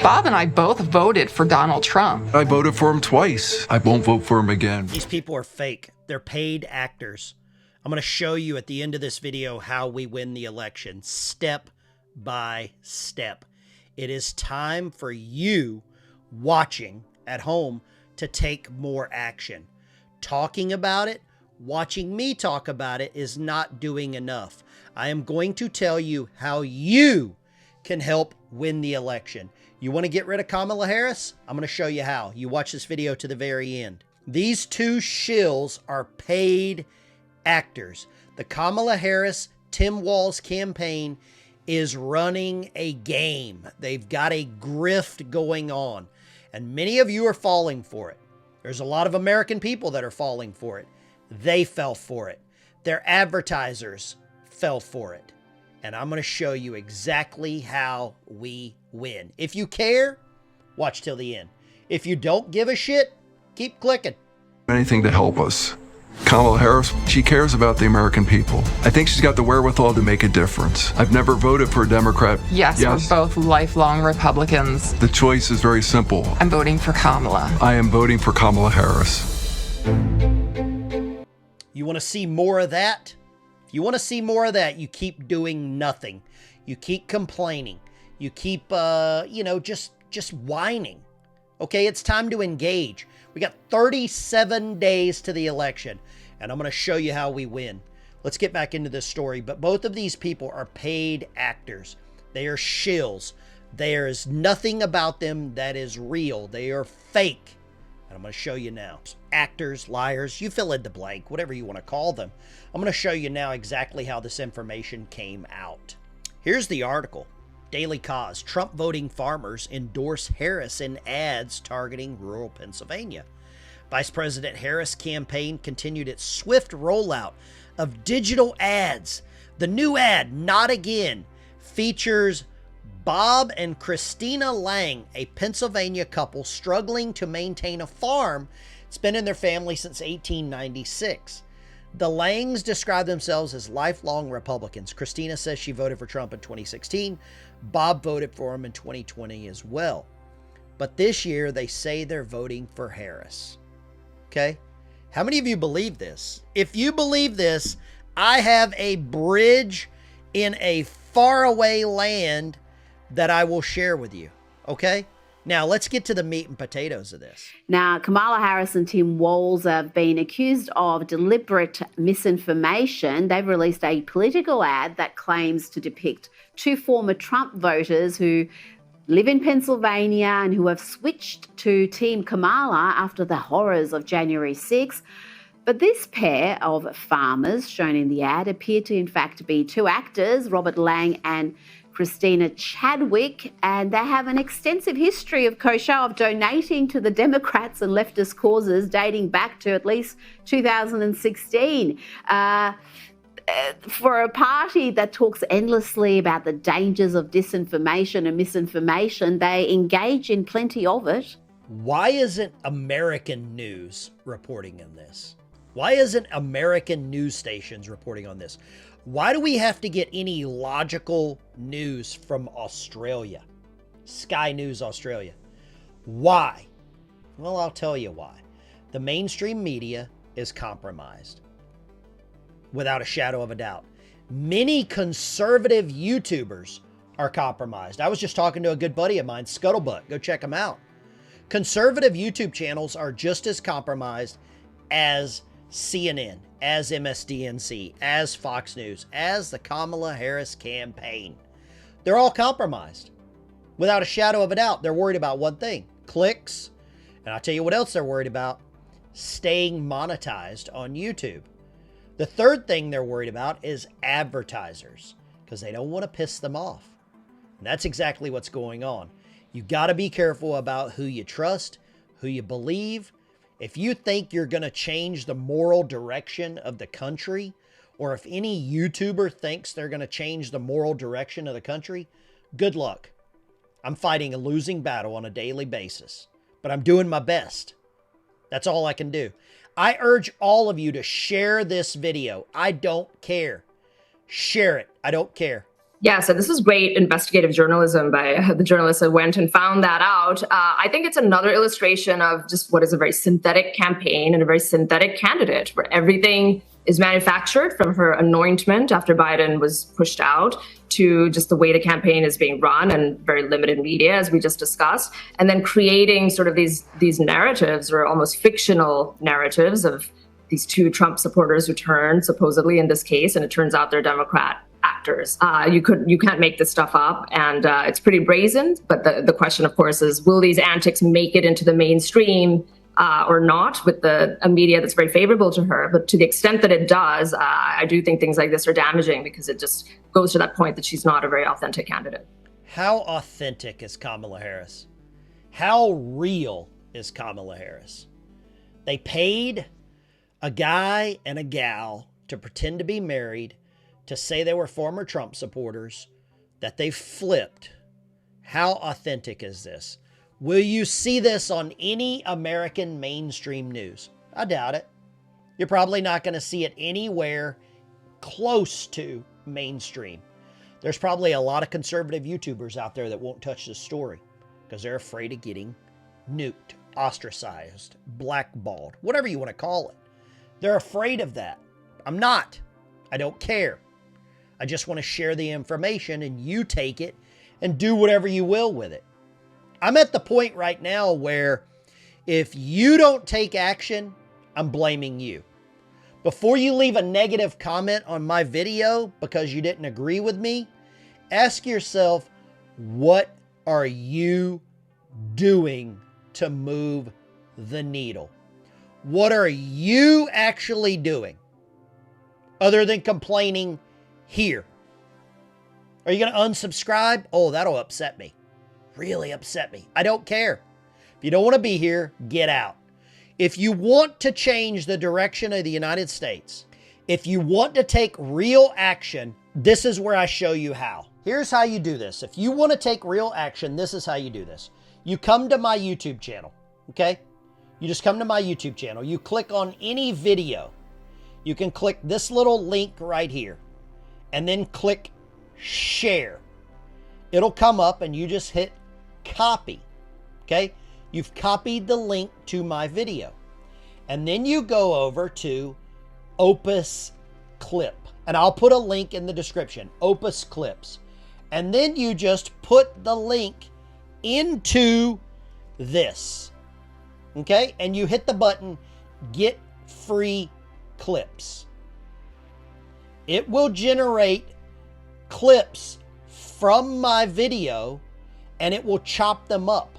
Bob and I both voted for Donald Trump. I voted for him twice. I won't vote for him again. These people are fake. They're paid actors. I'm going to show you at the end of this video how we win the election, step by step. It is time for you watching at home to take more action. Talking about it, watching me talk about it is not doing enough. I am going to tell you how you can help win the election. You want to get rid of Kamala Harris? I'm going to show you how. You watch this video to the very end. These two shills are paid actors. The Kamala Harris, Tim Walz campaign is running a game. They've got a grift going on, and many of you are falling for it. There's a lot of American people that are falling for it. They fell for it. Their advertisers fell for it. And I'm going to show you exactly how we win. If you care, watch till the end. If you don't give a shit, keep clicking. Anything to help us. Kamala Harris, she cares about the American people. I think she's got the wherewithal to make a difference. I've never voted for a Democrat. Yes, we're both lifelong Republicans. The choice is very simple. I'm voting for Kamala. I am voting for Kamala Harris. You want to see more of that? If you want to see more of that, you keep doing nothing. You keep complaining. You keep, just whining. Okay, it's time to engage. We got 37 days to the election, and I'm going to show you how we win. Let's get back into this story. But both of these people are paid actors. They are shills. There is nothing about them that is real. They are fake. And I'm going to show you now. Actors, liars, you fill in the blank, whatever you want to call them. I'm going to show you now exactly how this information came out. Here's the article. Daily Cause, Trump voting farmers endorse Harris in ads targeting rural Pennsylvania. Vice President Harris' campaign continued its swift rollout of digital ads. The new ad, Not Again, features Bob and Christina Lang, a Pennsylvania couple struggling to maintain a farm that's been in their family since 1896. The Langs describe themselves as lifelong Republicans. Christina says she voted for Trump in 2016. Bob voted for him in 2020 as well. But this year, they say they're voting for Harris. Okay? How many of you believe this? If you believe this, I have a bridge in a faraway land that I will share with you. Okay? Now, let's get to the meat and potatoes of this. Now, Kamala Harris and Tim Walz have been accused of deliberate misinformation. They've released a political ad that claims to depict two former Trump voters who live in Pennsylvania and who have switched to Team Kamala after the horrors of January 6th. But this pair of farmers shown in the ad appear to, in fact, be two actors, Robert Lang and Christina Chadwick, and they have an extensive history of kosher of donating to the Democrats and leftist causes dating back to at least 2016. For a party that talks endlessly about the dangers of disinformation and misinformation, they engage in plenty of it. Why isn't American news reporting on this? Why isn't American news stations reporting on this? Why do we have to get any logical news from Australia? Sky News Australia. Why? Well, I'll tell you why. The mainstream media is compromised. Without a shadow of a doubt. Many conservative YouTubers are compromised. I was just talking to a good buddy of mine, Scuttlebutt. Go check him out. Conservative YouTube channels are just as compromised as CNN, as MSDNC, as Fox News, as the Kamala Harris campaign. They're all compromised. Without a shadow of a doubt, they're worried about one thing, clicks. And I'll tell you what else they're worried about, staying monetized on YouTube. The third thing they're worried about is advertisers, because they don't want to piss them off. And that's exactly what's going on. You got to be careful about who you trust, who you believe. If you think you're going to change the moral direction of the country, or if any YouTuber thinks they're going to change the moral direction of the country, good luck. I'm fighting a losing battle on a daily basis, but I'm doing my best. That's all I can do. I urge all of you to share this video. I don't care. Share it. I don't care. Yeah, so this is great investigative journalism by the journalists that went and found that out. I think it's another illustration of just what is a very synthetic campaign and a very synthetic candidate, where everything is manufactured, from her anointment after Biden was pushed out to just the way the campaign is being run and very limited media, as we just discussed, and then creating sort of these narratives, or almost fictional narratives, of these two Trump supporters who turned, supposedly in this case, and it turns out they're Democrat actors. You can't make this stuff up, and it's pretty brazen. But the question, of course, is will these antics make it into the mainstream or not, with a media that's very favorable to her? But to the extent that it does, I do think things like this are damaging, because it just goes to that point that she's not a very authentic candidate. How authentic is Kamala Harris? How real is Kamala Harris? They paid a guy and a gal to pretend to be married, to say they were former Trump supporters, that they flipped. How authentic is this? Will you see this on any American mainstream news? I doubt it. You're probably not going to see it anywhere close to mainstream. There's probably a lot of conservative YouTubers out there that won't touch this story because they're afraid of getting nuked, ostracized, blackballed, whatever you want to call it. They're afraid of that. I'm not. I don't care. I just want to share the information, and you take it and do whatever you will with it. I'm at the point right now where if you don't take action, I'm blaming you. Before you leave a negative comment on my video because you didn't agree with me, ask yourself, what are you doing to move the needle? What are you actually doing other than complaining here? Are you going to unsubscribe? Oh, that'll upset me. Really upset me. I don't care. If you don't want to be here, get out. If you want to change the direction of the United States, if you want to take real action, this is where I show you how. Here's how you do this. If you want to take real action, this is how you do this. You come to my YouTube channel, okay? You just come to my YouTube channel. You click on any video. You can click this little link right here and then click share. It'll come up and you just hit copy, okay? You've copied the link to my video. And then you go over to Opus Clip. And I'll put a link in the description, Opus Clips. And then you just put the link into this, okay? And you hit the button, Get Free Clips. It will generate clips from my video, and it will chop them up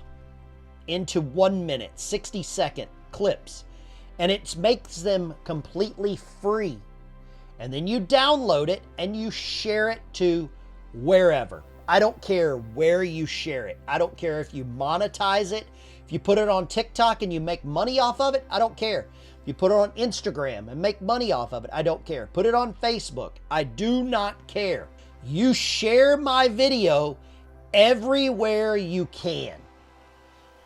into 1 minute, 60-second clips. And it makes them completely free. And then you download it and you share it to wherever. I don't care where you share it. I don't care if you monetize it. If you put it on TikTok and you make money off of it, I don't care. If you put it on Instagram and make money off of it, I don't care. Put it on Facebook. I do not care. You share my video everywhere you can.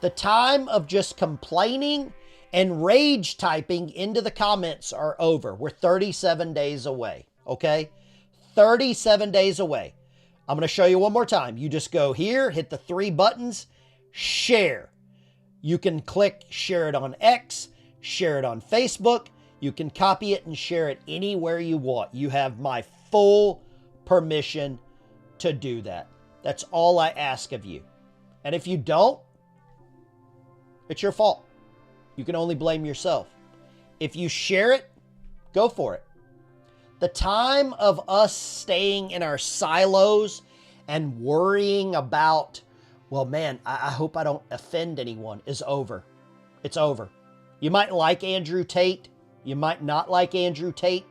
The time of just complaining and rage typing into the comments are over. We're 37 days away, okay? 37 days away. I'm going to show you one more time. You just go here, hit the 3 buttons, share. You can click share it on X, share it on Facebook. You can copy it and share it anywhere you want. You have my full permission to do that. That's all I ask of you. And if you don't, it's your fault. You can only blame yourself. If you share it, go for it. The time of us staying in our silos and worrying about, well, man, I hope I don't offend anyone, is over. It's over. You might like Andrew Tate. You might not like Andrew Tate.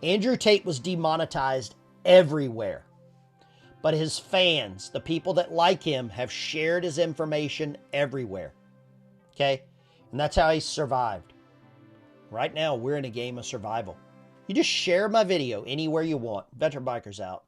Andrew Tate was demonetized everywhere. But his fans, the people that like him, have shared his information everywhere. Okay? And that's how he survived. Right now, we're in a game of survival. You just share my video anywhere you want. Veteran Bikers out.